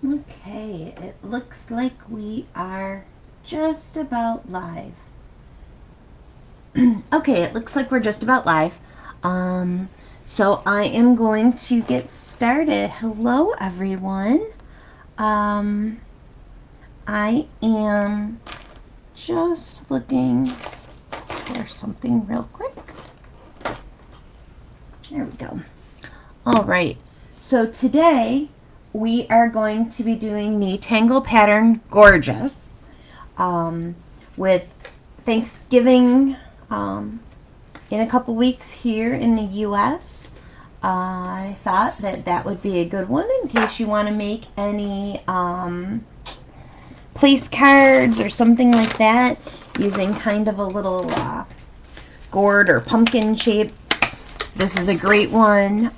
Okay, it looks like we are just about live. Okay, it looks like we're just about live. So I am going to get started. Hello, everyone. I am just looking for something real quick. There we go. All right. So today we are going to be doing the tangle pattern Gordgeous with Thanksgiving in a couple weeks here in the U.S. I thought that would be a good one in case you want to make any place cards or something like that using kind of a little gourd or pumpkin shape. This is a great one.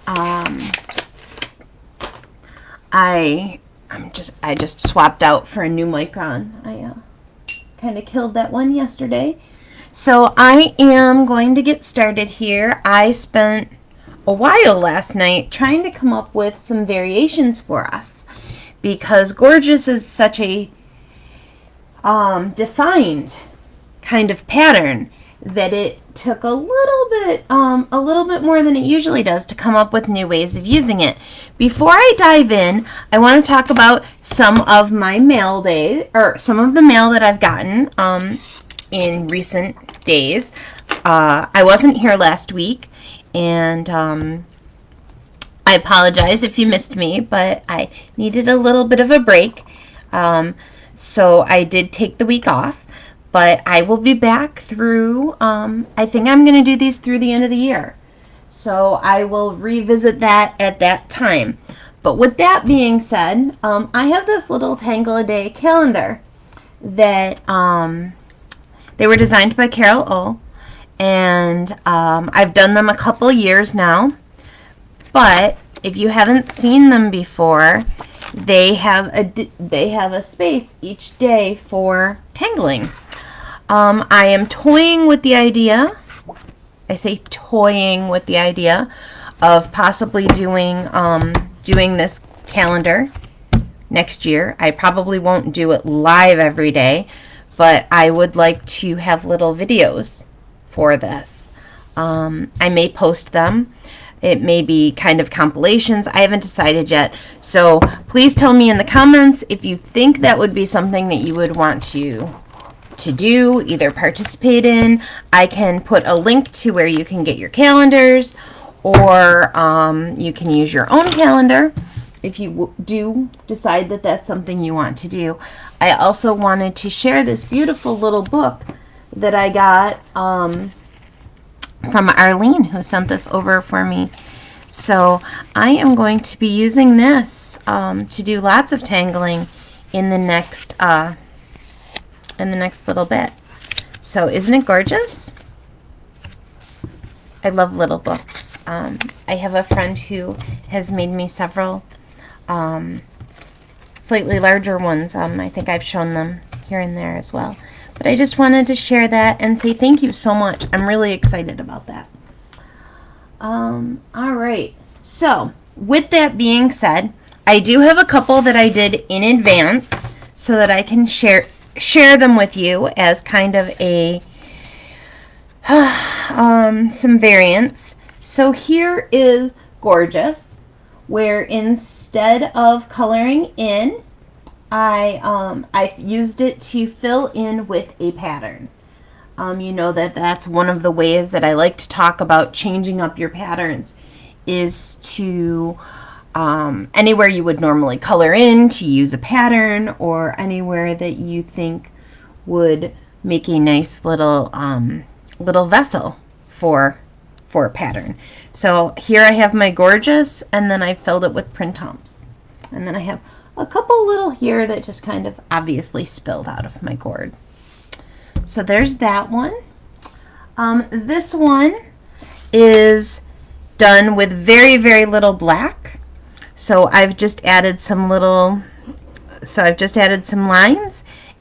I just swapped out for a new Micron. I kind of killed that one yesterday. So I am going to get started here. I spent a while last night trying to come up with some variations for us because Gordgeous is such a defined kind of pattern that it took a little bit more than it usually does to come up with new ways of using it. Before I dive in, I want to talk about some of my mail days, or some of the mail that I've gotten in recent days. I wasn't here last week, and I apologize if you missed me, but I needed a little bit of a break. So I did take the week off. But I will be back through, I think I'm going to do these through the end of the year. So I will revisit that at that time. But with that being said, I have this little Tangle a Day calendar that they were designed by Carol O. And I've done them a couple years now. But if you haven't seen them before, they have a space each day for tangling. I am toying with the idea, I say toying with the idea of possibly doing this calendar next year. I probably won't do it live every day, but I would like to have little videos for this. I may post them. It may be kind of compilations. I haven't decided yet. So please tell me in the comments if you think that would be something that you would want to do, either participate in. I can put a link to where you can get your calendars, or you can use your own calendar if you do decide that that's something you want to do. I also wanted to share this beautiful little book that I got from Arlene, who sent this over for me. So I am going to be using this to do lots of tangling in the next little bit. So isn't it gorgeous? I love little books. I have a friend who has made me several slightly larger ones. I think I've shown them here and there as well. But I just wanted to share that and say thank you so much. I'm really excited about that. All right. So with that being said, I do have a couple that I did in advance so that I can share them with you as kind of a some variants. So here is Gordgeous, where instead of coloring in, I used it to fill in with a pattern. You know that's one of the ways that I like to talk about changing up your patterns, is to anywhere you would normally color in, to use a pattern, or anywhere that you think would make a nice little vessel for a pattern. So here I have my Gordgeous, and then I filled it with Printemps, and then I have a couple little here that just kind of obviously spilled out of my gourd. So there's that one. This one is done with very, very little black. So I've just added some lines,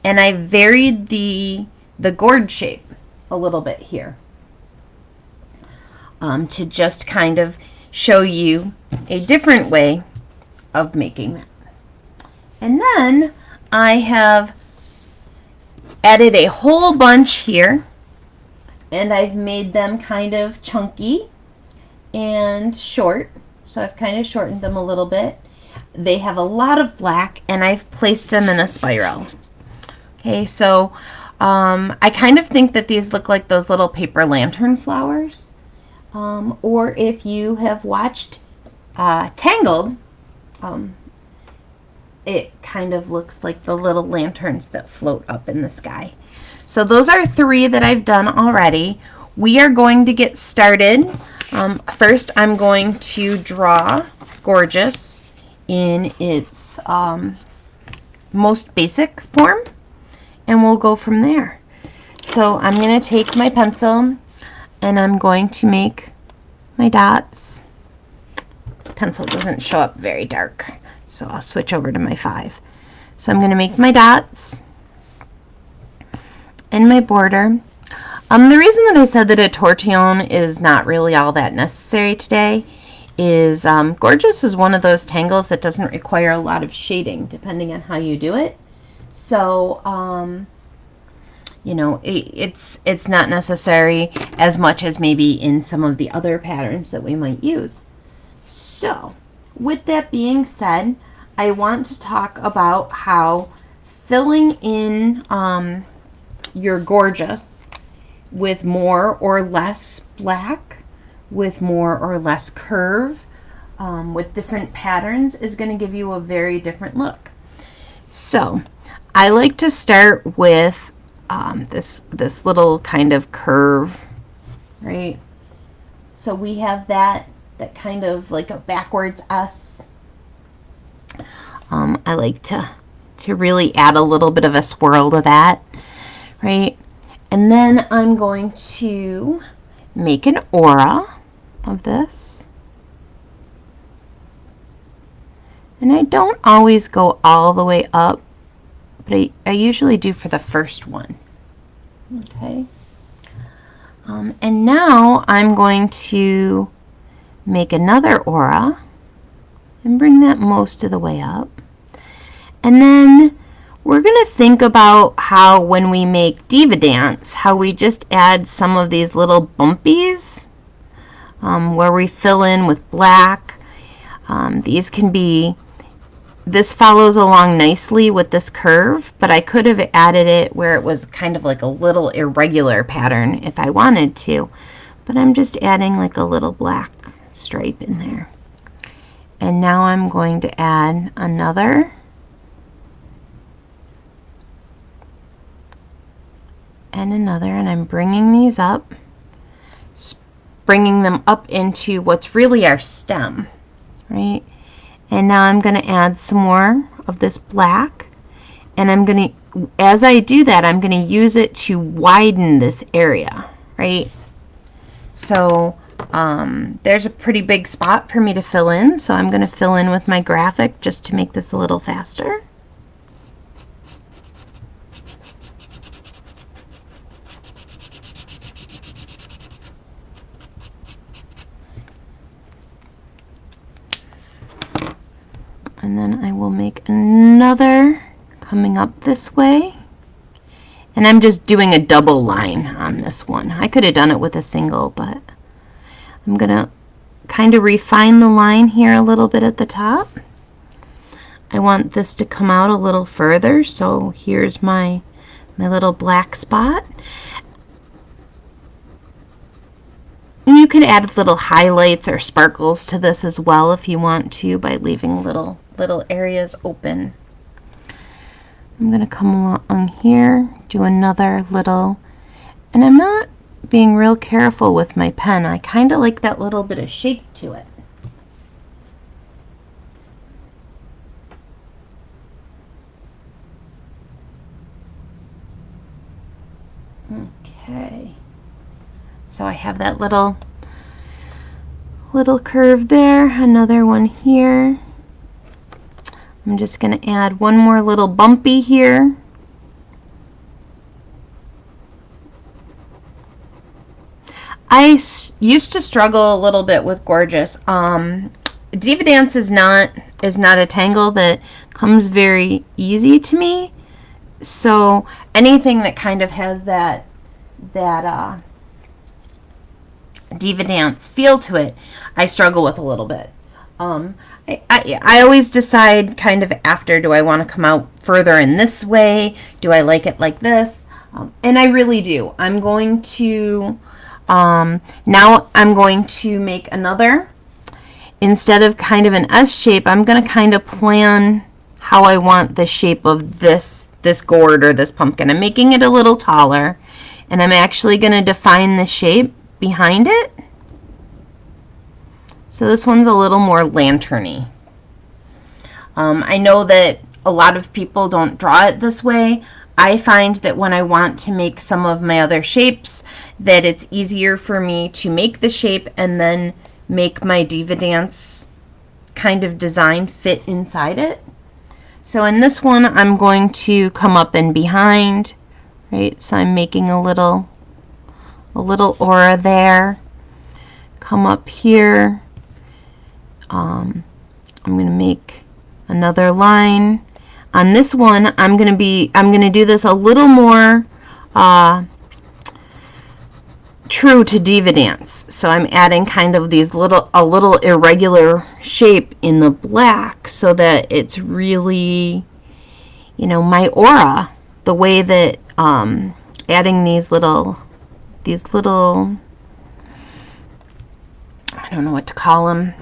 and I varied the gourd shape a little bit here to just kind of show you a different way of making that. And then I have added a whole bunch here, and I've made them kind of chunky and short. So I've kind of shortened them a little bit. They have a lot of black, and I've placed them in a spiral. Okay, so I kind of think that these look like those little paper lantern flowers. Or if you have watched Tangled, it kind of looks like the little lanterns that float up in the sky. So those are 3 that I've done already. We are going to get started. First, I'm going to draw Gordgeous in its most basic form, and we'll go from there. So I'm going to take my pencil and I'm going to make my dots. The pencil doesn't show up very dark, so I'll switch over to my 5. So I'm going to make my dots and my border. The reason that I said that a tortillon is not really all that necessary today is Gordgeous is one of those tangles that doesn't require a lot of shading depending on how you do it. So you know, it's not necessary as much as maybe in some of the other patterns that we might use. So with that being said, I want to talk about how filling in your Gordgeous with more or less black, with more or less curve, with different patterns is going to give you a very different look. So I like to start with this little kind of curve, right? So we have that kind of like a backwards S. I like to really add a little bit of a swirl to that, right? And then I'm going to make an aura of this. And I don't always go all the way up, but I usually do for the first one. Okay. And now I'm going to make another aura and bring that most of the way up. And then we're going to think about how when we make Diva Dance, how we just add some of these little bumpies where we fill in with black. These can be, this follows along nicely with this curve, but I could have added it where it was kind of like a little irregular pattern if I wanted to. But I'm just adding like a little black stripe in there. And now I'm going to add another. And another, and I'm bringing these up, bringing them up into what's really our stem, right? And now I'm going to add some more of this black, and I'm going to, as I do that, I'm going to use it to widen this area, right? So there's a pretty big spot for me to fill in, so I'm going to fill in with my graphic just to make this a little faster. And then I will make another coming up this way. And I'm just doing a double line on this one. I could have done it with a single, but I'm going to kind of refine the line here a little bit at the top. I want this to come out a little further, so here's my little black spot. You can add little highlights or sparkles to this as well if you want to, by leaving little areas open. I'm going to come along here, do another little, and I'm not being real careful with my pen. I kind of like that little bit of shape to it. Okay. So I have that little curve there, another one here. I'm just going to add one more little bumpy here. I used to struggle a little bit with Gordgeous. Diva Dance is not a tangle that comes very easy to me. So anything that kind of has that diva dance feel to it, I struggle with a little bit. I always decide kind of after, do I want to come out further in this way? Do I like it like this? And I really do. I'm going to, now I'm going to make another. Instead of kind of an S shape, I'm going to kind of plan how I want the shape of this gourd or this pumpkin. I'm making it a little taller, and I'm actually going to define the shape behind it. So this one's a little more lanterny. I know that a lot of people don't draw it this way. I find that when I want to make some of my other shapes, that it's easier for me to make the shape and then make my diva dance kind of design fit inside it. So in this one, I'm going to come up and behind, right? So I'm making a little aura there. Come up here. I'm going to make another line. On this one, I'm going to do this a little more true to diva dance. So I'm adding kind of these a little irregular shape in the black so that it's really, you know, my aura. The way that adding these little I don't know what to call them,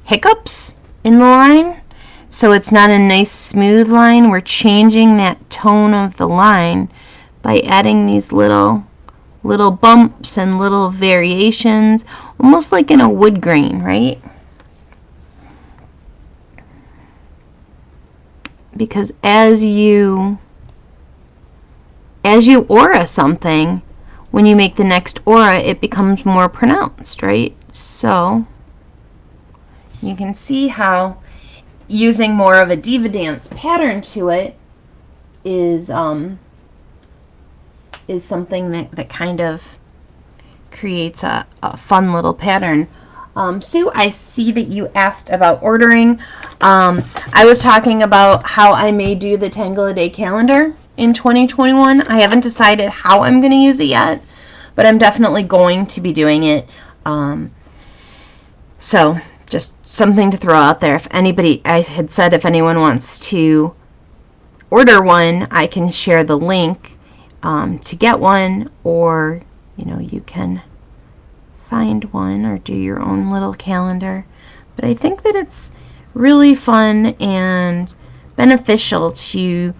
hiccups in the line, so it's not a nice smooth line. We're changing that tone of the line by adding these little bumps and little variations, almost like in a wood grain, right? Because as you aura something, when you make the next aura, it becomes more pronounced, right? So you can see how using more of a diva dance pattern to it is something that kind of creates a fun little pattern. Sue, I see that you asked about ordering. I was talking about how I may do the Tangle a Day calendar in 2021. I haven't decided how I'm going to use it yet, but I'm definitely going to be doing it. So just something to throw out there. If anybody, I had said if anyone wants to order one, I can share the link to get one, or you know, you can find one or do your own little calendar. But I think that it's really fun and beneficial to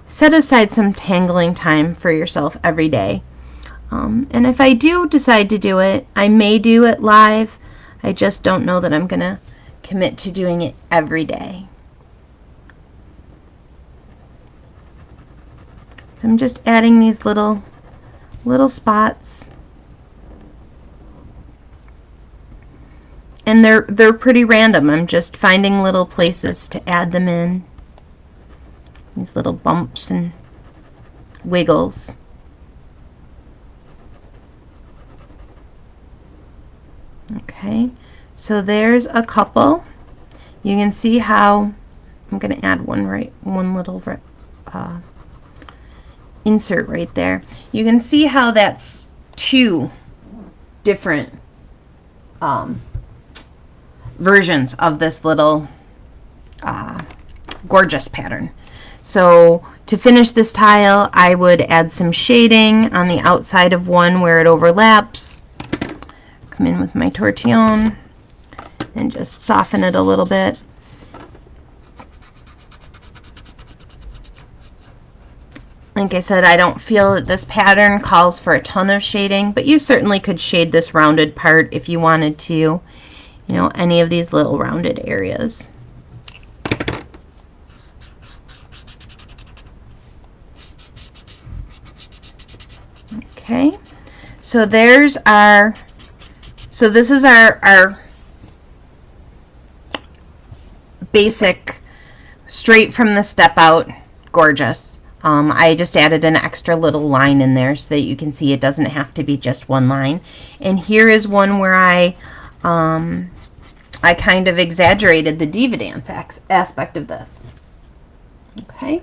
set aside some tangling time for yourself every day. And if I do decide to do it, I may do it live. I just don't know that I'm going to commit to doing it every day. So I'm just adding these little spots. And they're pretty random. I'm just finding little places to add them in. These little bumps and wiggles. Okay, so there's a couple. You can see how I'm going to add one little insert right there. You can see how that's two different versions of this little Gordgeous pattern. So to finish this tile, I would add some shading on the outside of one where it overlaps. Come in with my tortillon and just soften it a little bit. Like I said, I don't feel that this pattern calls for a ton of shading, but you certainly could shade this rounded part if you wanted to, you know, any of these little rounded areas. Okay, so there's our, so this is our basic straight from the step out Gordgeous. I just added an extra little line in there so that you can see it doesn't have to be just one line. And here is one where I kind of exaggerated the diva dance aspect of this. Okay,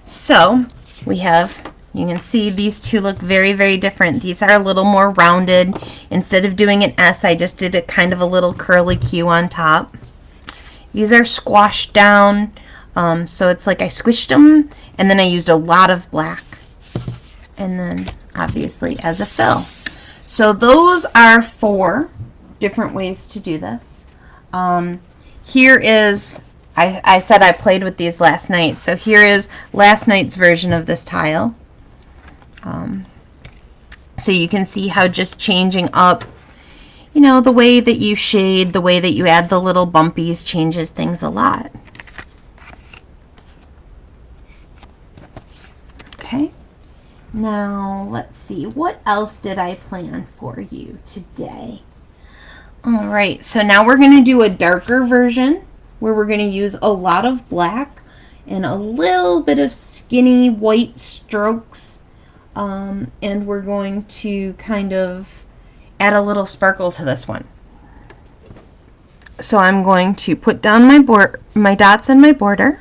so we have, you can see these two look very, very different. These are a little more rounded. Instead of doing an S, I just did a kind of a little curly Q on top. These are squashed down, so it's like I squished them, and then I used a lot of black, and then obviously as a fill. So those are 4 different ways to do this. Here is, I said I played with these last night, so here is last night's version of this tile. So you can see how just changing up, you know, the way that you shade, the way that you add the little bumpies changes things a lot. Okay, now let's see, what else did I plan for you today? All right, so now we're going to do a darker version where we're going to use a lot of black and a little bit of skinny white strokes, and we're going to kind of add a little sparkle to this one. So I'm going to put down my dots in my border.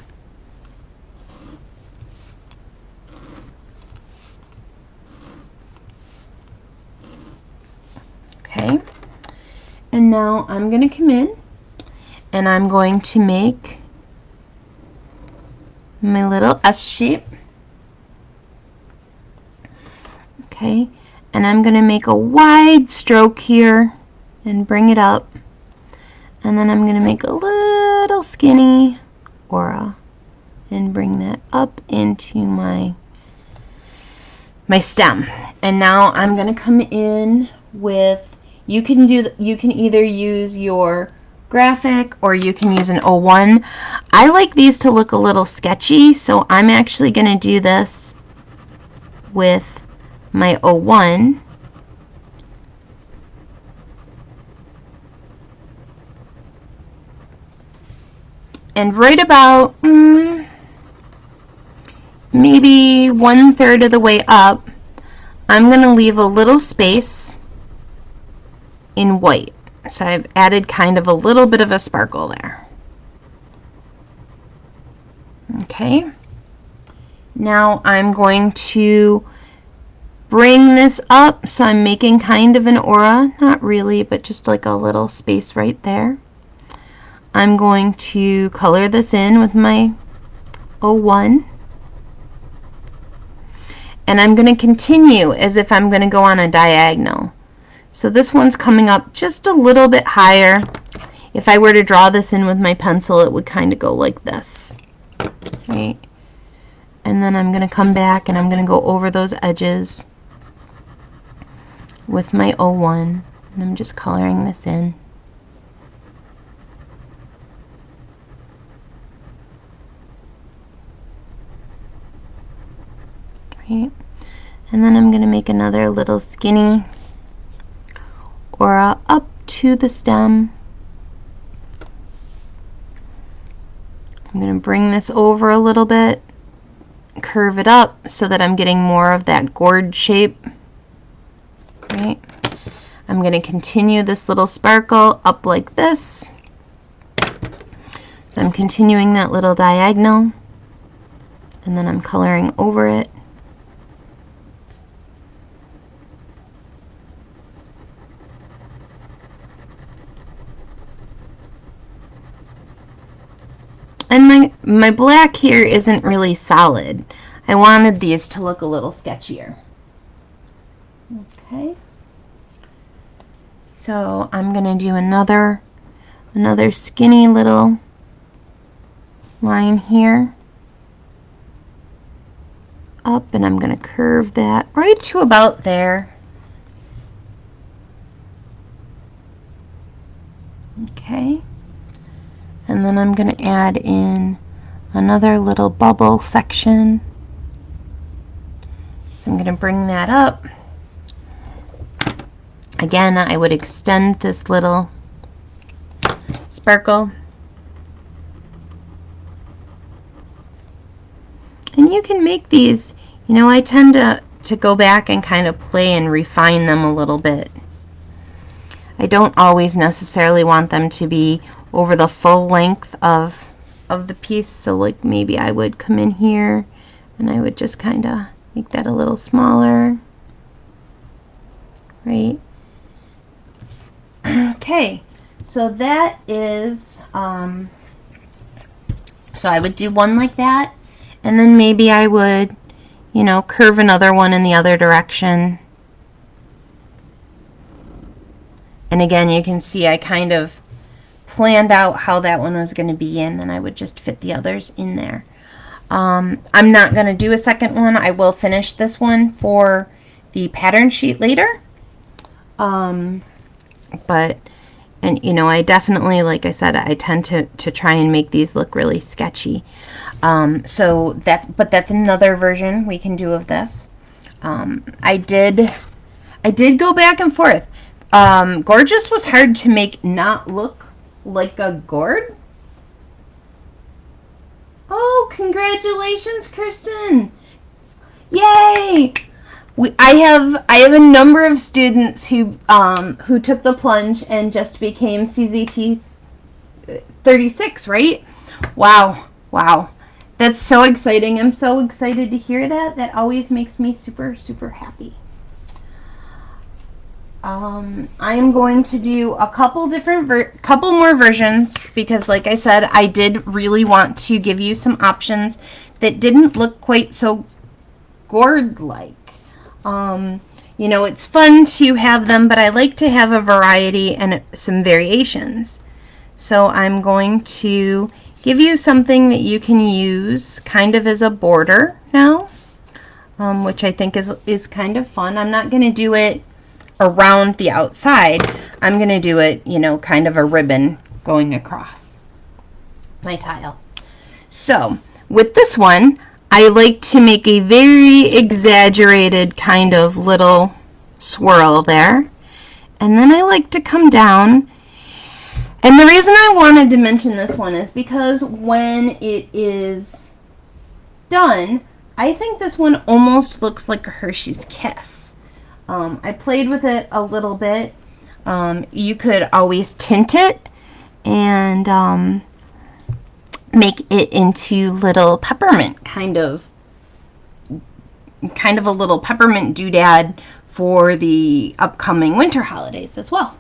Okay, and now I'm going to come in and I'm going to make my little S shape. Okay, and I'm going to make a wide stroke here and bring it up, and then I'm going to make a little skinny aura and bring that up into my stem. And now I'm going to come in with, you can either use your graphic or you can use an 01. I like these to look a little sketchy, so I'm actually going to do this with my 01. And right about maybe 1/3 of the way up, I'm going to leave a little space in white. So I've added kind of a little bit of a sparkle there. Okay. Now I'm going to bring this up, so I'm making kind of an aura, not really, but just like a little space right there. I'm going to color this in with my 01, and I'm going to continue as if I'm going to go on a diagonal. So this one's coming up just a little bit higher. If I were to draw this in with my pencil, it would kind of go like this. Okay. And then I'm going to come back and I'm going to go over those edges with my 01, and I'm just coloring this in. Right. And then I'm going to make another little skinny aura up to the stem. I'm going to bring this over a little bit, curve it up so that I'm getting more of that gourd shape. Right. I'm going to continue this little sparkle up like this. So I'm continuing that little diagonal, and then I'm coloring over it. And my black here isn't really solid. I wanted these to look a little sketchier. Okay. So I'm going to do another skinny little line here up, and I'm going to curve that right to about there. Okay. And then I'm going to add in another little bubble section. So I'm going to bring that up. Again, I would extend this little sparkle. And you can make these, you know, I tend to go back and kind of play and refine them a little bit. I don't always necessarily want them to be over the full length of of the piece. So like maybe I would come in here and I would just kind of make that a little smaller, right? Okay, so that is, so I would do one like that, and then maybe I would, you know, curve another one in the other direction. And again, you can see I kind of planned out how that one was going to be in, and I would just fit the others in there. I'm not going to do a second one. I will finish this one for the pattern sheet later. But, and you know, I definitely, like I said, I tend to try and make these look really sketchy. So that's another version we can do of this. I did go back and forth. Gordgeous was hard to make not look like a gourd. Oh, congratulations, Kirsten! Yay! I have a number of students who took the plunge and just became CZT 36, right? Wow, wow. That's so exciting. I'm so excited to hear that. That always makes me super, super happy. I am going to do a couple more versions because, like I said, I did really want to give you some options that didn't look quite so gourd-like. You know, it's fun to have them, but I like to have a variety and some variations. So I'm going to give you something that you can use kind of as a border now, which I think is kind of fun. I'm not going to do it around the outside. I'm going to do it, you know, kind of a ribbon going across my tile. So with this one, I like to make a very exaggerated kind of little swirl there. And then I like to come down. And the reason I wanted to mention this one is because when it is done, I think this one almost looks like a Hershey's Kiss. I played with it a little bit. You could always tint it and make it into little peppermint, kind of a little peppermint doodad for the upcoming winter holidays as well.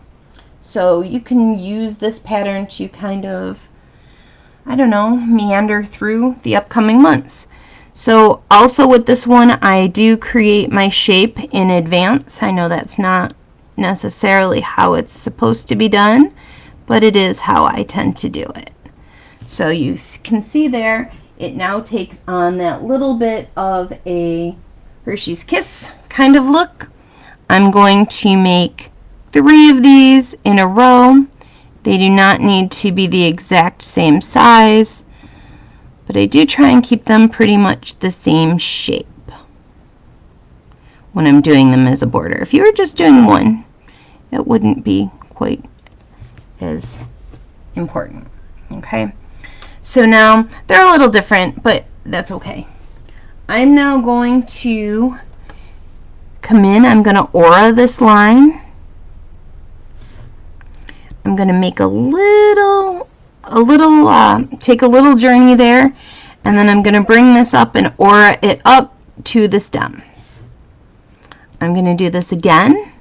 So you can use this pattern to kind of, I don't know, meander through the upcoming months. So also with this one, I do create my shape in advance. I know that's not necessarily how it's supposed to be done, but it is how I tend to do it. So you can see there, it now takes on that little bit of a Hershey's Kiss kind of look. I'm going to make 3 of these in a row. They do not need to be the exact same size, but I do try and keep them pretty much the same shape when I'm doing them as a border. If you were just doing one, it wouldn't be quite as important. Okay, so now they're a little different, but that's okay. I'm now going to come in. I'm going to aura this line. I'm going to make take a little journey there, and then I'm going to bring this up and aura it up to the stem. I'm going to do this again.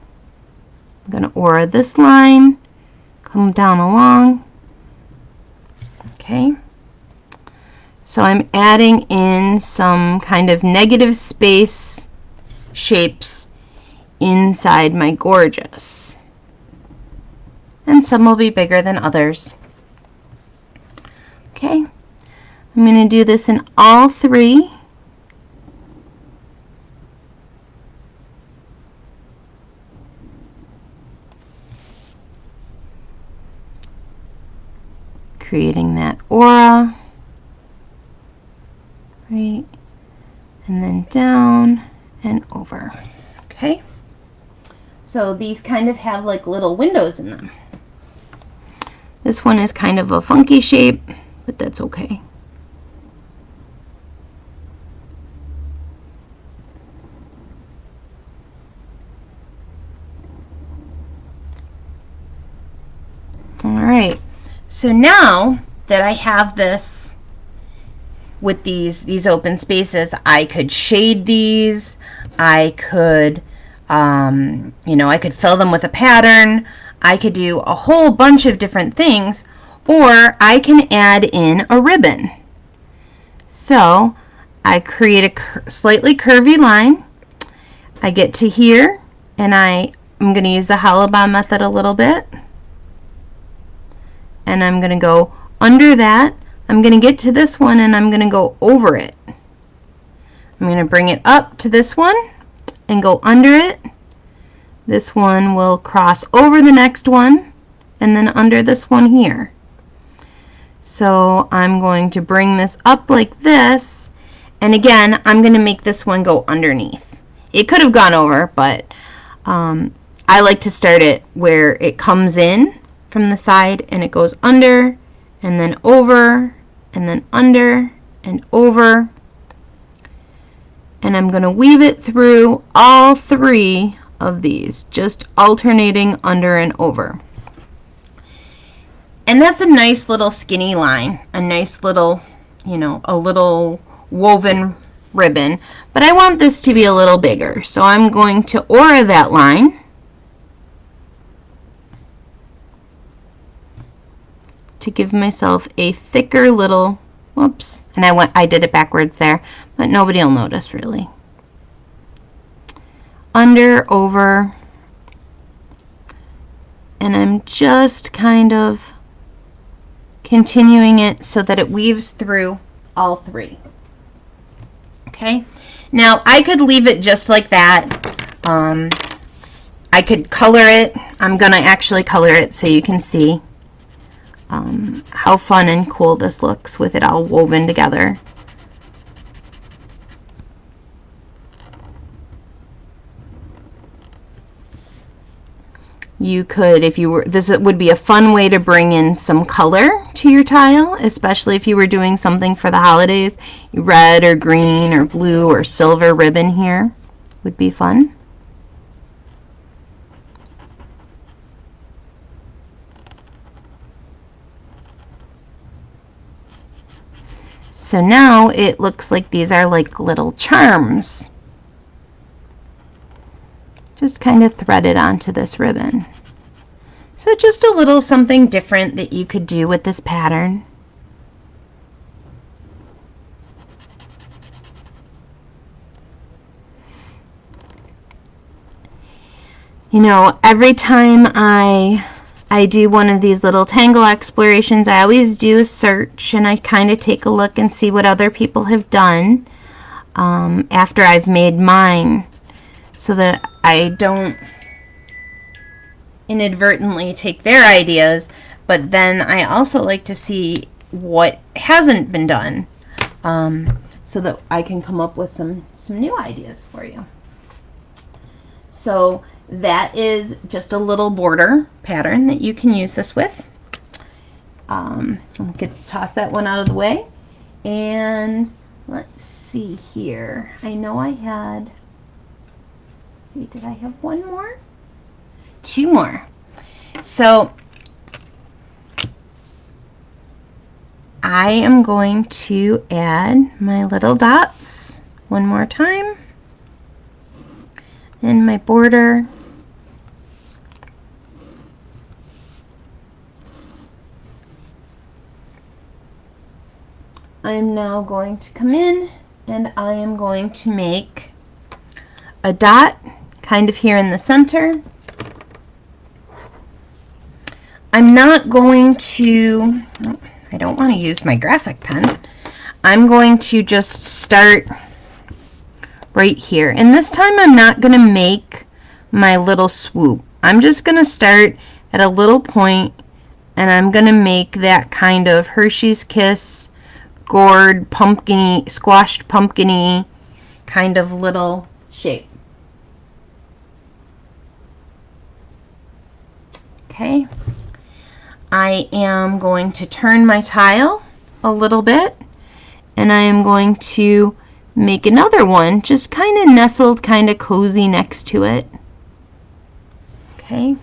I'm going to aura this line, come down along. Okay. So I'm adding in some kind of negative space shapes inside my Gordgeous. And some will be bigger than others. Okay, I'm going to do this in all 3. Creating that aura, right, and then down and over. Okay, so these kind of have like little windows in them. This one is kind of a funky shape, but that's okay. All right, so now that I have this with these open spaces. I could shade these. I could, I could fill them with a pattern. I could do a whole bunch of different things, or I can add in a ribbon. So I create a slightly curvy line. I get to here, and I'm going to use the hollow bond method a little bit. And I'm going to go under that. I'm going to get to this one, and I'm going to go over it. I'm going to bring it up to this one and go under it. This one will cross over the next one and then under this one here. So I'm going to bring this up like this, and again I'm going to make this one go underneath. It could have gone over, but I like to start it where it comes in from the side and it goes under and then over and then under and over, and I'm going to weave it through all three of these, just alternating under and over. And that's a nice little skinny line, a nice little, a little woven ribbon, but I want this to be a little bigger, so I'm going to aura that line to give myself a thicker little, whoops, and I did it backwards there, but nobody will notice really. Under, over, and I'm just kind of continuing it so that it weaves through all three. Okay, now I could leave it just like that. I could color it. I'm gonna actually color it so you can see how fun and cool this looks with it all woven together. You could, if you were, this would be a fun way to bring in some color to your tile, especially if you were doing something for the holidays. Red or green or blue or silver ribbon here would be fun. So now it looks like these are like little charms. Just kind of threaded onto this ribbon. So just a little something different that you could do with this pattern. Every time I do one of these little tangle explorations, I always do a search and I kind of take a look and see what other people have done after I've made mine, so that I don't inadvertently take their ideas, but then I also like to see what hasn't been done, so that I can come up with some new ideas for you. So that is just a little border pattern that you can use this with. I'll toss that one out of the way, and let's see here. I know I had, see, did I have one more? Two more. So I am going to add my little dots one more time in my border. I am now going to come in and I am going to make a dot kind of here in the center. I'm not going to, I don't want to use my graphic pen. I'm going to just start right here. And this time I'm not going to make my little swoop. I'm just going to start at a little point and I'm going to make that kind of Hershey's Kiss, gourd, pumpkin-y, squashed pumpkin-y kind of little shape. Okay. I am going to turn my tile a little bit and I am going to make another one just kind of nestled, kind of cozy next to it. Okay,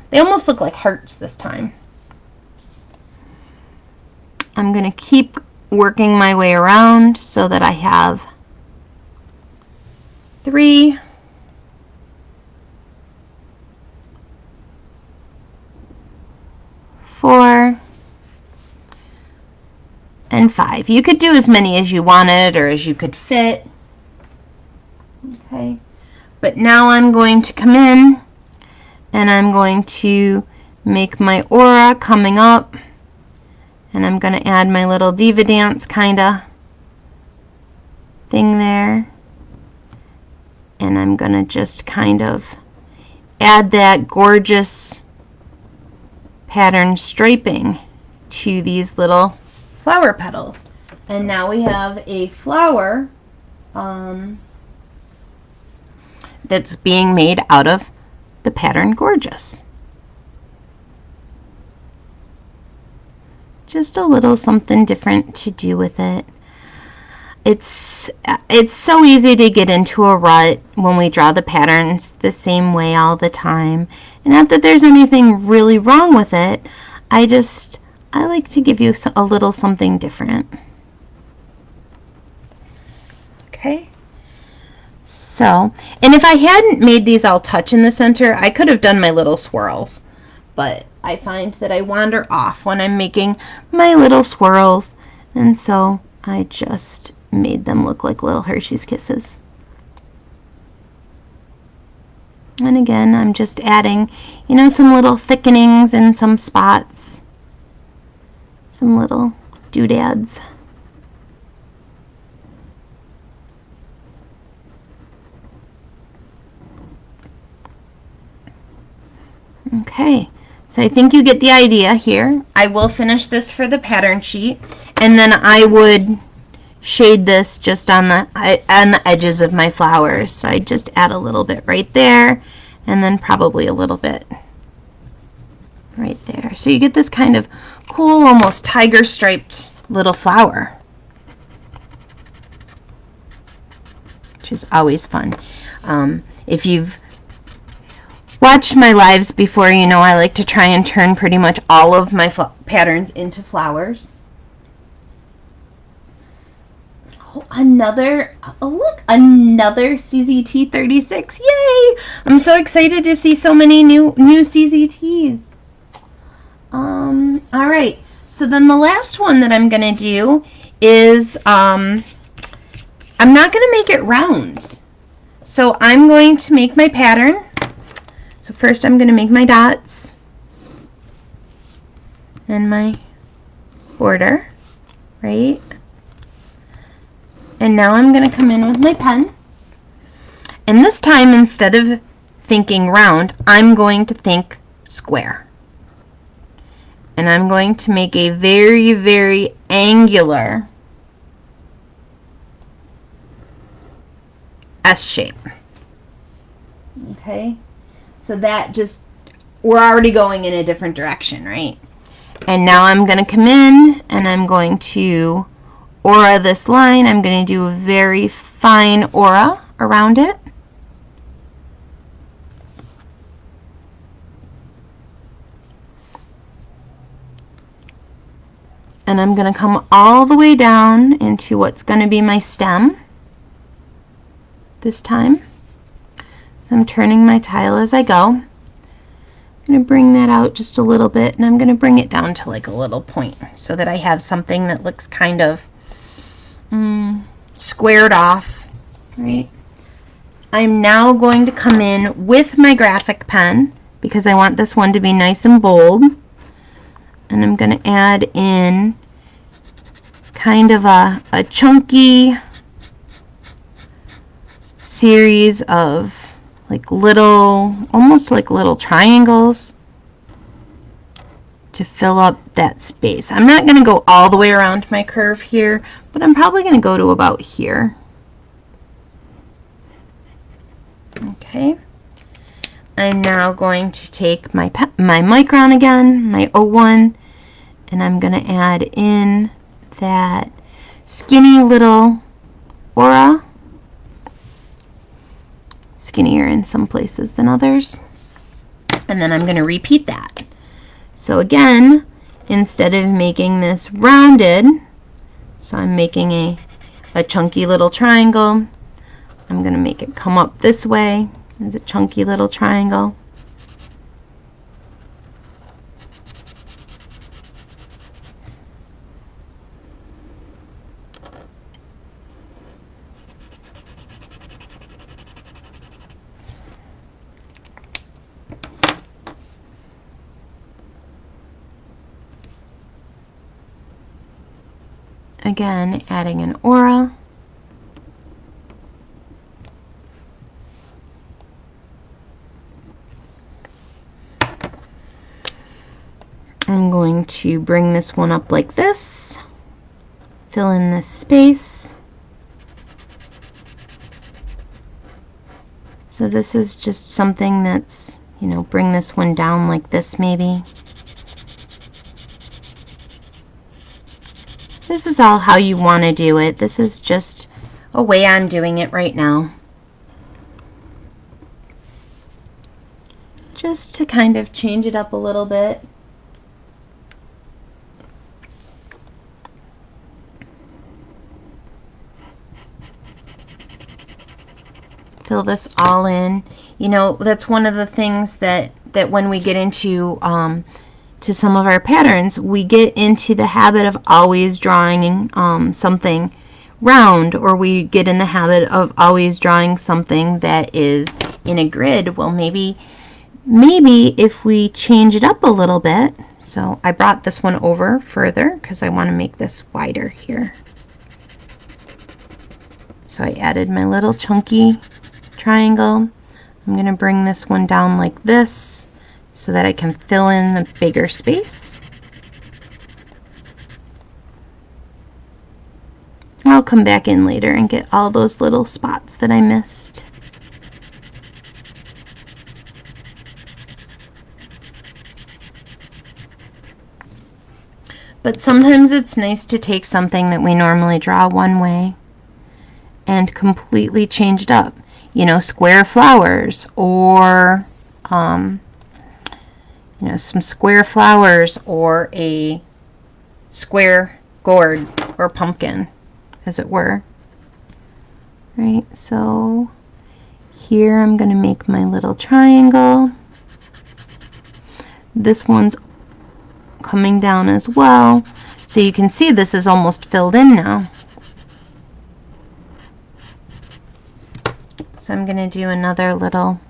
they almost look like hearts this time. I'm going to keep working my way around so that I have 3, 4, and 5. You could do as many as you wanted or as you could fit. Okay, but now I'm going to come in and I'm going to make my aura coming up, and I'm going to add my little diva dance kind of thing there, and I'm going to just kind of add that gorgeous pattern striping to these little flower petals. And now we have a flower that's being made out of the pattern Gourdgeous. Just a little something different to do with it. It's so easy to get into a rut when we draw the patterns the same way all the time. And not that there's anything really wrong with it. I like to give you a little something different. Okay. So, and if I hadn't made these all touch in the center, I could have done my little swirls. But I find that I wander off when I'm making my little swirls, and so I just made them look like little Hershey's Kisses. And again, I'm just adding, you know, some little thickenings in some spots, some little doodads. Okay, so I think you get the idea here. I will finish this for the pattern sheet, and then I would shade this just on the edges of my flowers. So I just add a little bit right there, and then probably a little bit right there. So you get this kind of cool, almost tiger striped little flower, which is always fun. If you've watched my lives before, you know I like to try and turn pretty much all of my patterns into flowers. Oh, look, another CZT 36. Yay! I'm so excited to see so many new CZTs. All right, so then the last one that I'm going to do is, I'm not going to make it round. So I'm going to make my pattern. So first I'm going to make my dots and my border, right? And now I'm going to come in with my pen. And this time, instead of thinking round, I'm going to think square. And I'm going to make a very, very angular S shape. Okay? So that just, we're already going in a different direction, right? And now I'm going to come in and I'm going to aura this line. I'm going to do a very fine aura around it. And I'm going to come all the way down into what's going to be my stem this time. So I'm turning my tile as I go. I'm going to bring that out just a little bit, and I'm going to bring it down to like a little point so that I have something that looks kind of squared off, right? I'm now going to come in with my graphic pen because I want this one to be nice and bold, and I'm going to add in kind of a chunky series of like little, almost like little triangles to fill up that space. I'm not going to go all the way around my curve here, but I'm probably going to go to about here. Okay. I'm now going to take my micron again, my 01, and I'm going to add in that skinny little aura. Skinnier in some places than others. And then I'm going to repeat that. So again, instead of making this rounded, So I'm making a chunky little triangle. I'm going to make it come up this way as a chunky little triangle. Again, adding an aura. I'm going to bring this one up like this, fill in this space. So this is just something that's, you know, bring this one down like this maybe. This is all how you want to do it. This is just a way I'm doing it right now. Just to kind of change it up a little bit. Fill this all in. You know, that's one of the things that when we get into to some of our patterns, we get into the habit of always drawing something round, or we get in the habit of always drawing something that is in a grid. Well, maybe if we change it up a little bit. So I brought this one over further because I want to make this wider here. So I added my little chunky triangle. I'm going to bring this one down like this so that I can fill in the bigger space. I'll come back in later and get all those little spots that I missed. But sometimes it's nice to take something that we normally draw one way and completely change it up. You know, square flowers, or you know, some square flowers, or a square gourd or pumpkin, as it were. Right, so here I'm going to make my little triangle. This one's coming down as well, so you can see this is almost filled in now. So I'm going to do another little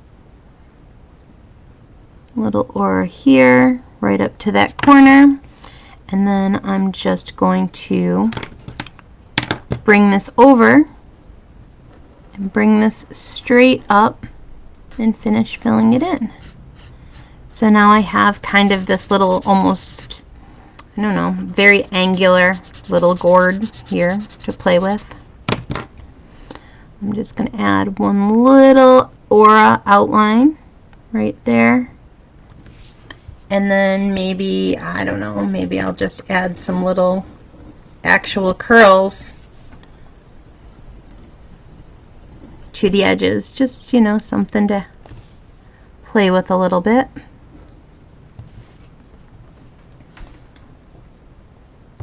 aura here, right up to that corner, and then I'm just going to bring this over and bring this straight up and finish filling it in. So now I have kind of this little, almost, I don't know, very angular little gourd here to play with. I'm just going to add one little aura outline right there. And then maybe, I don't know, maybe I'll just add some little actual curls to the edges. Just, you know, something to play with a little bit.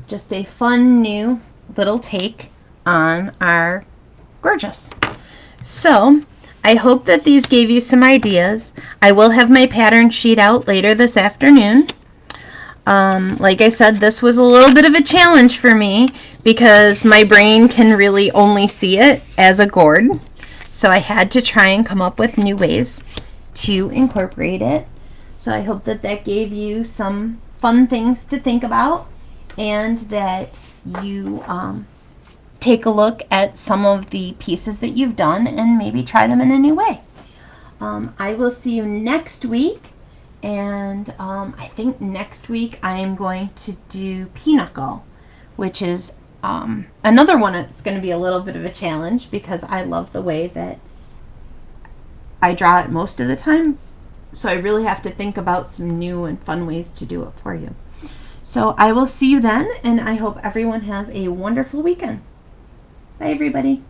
Just a fun new little take on our Gordgeous. So I hope that these gave you some ideas. I will have my pattern sheet out later this afternoon. Like I said, this was a little bit of a challenge for me because my brain can really only see it as a gourd. So I had to try and come up with new ways to incorporate it. So I hope that that gave you some fun things to think about, and that you take a look at some of the pieces that you've done and maybe try them in a new way. I will see you next week, and I think next week I am going to do pinochle, which is another one that's going to be a little bit of a challenge because I love the way that I draw it most of the time. So I really have to think about some new and fun ways to do it for you. So I will see you then, and I hope everyone has a wonderful weekend. Bye, everybody.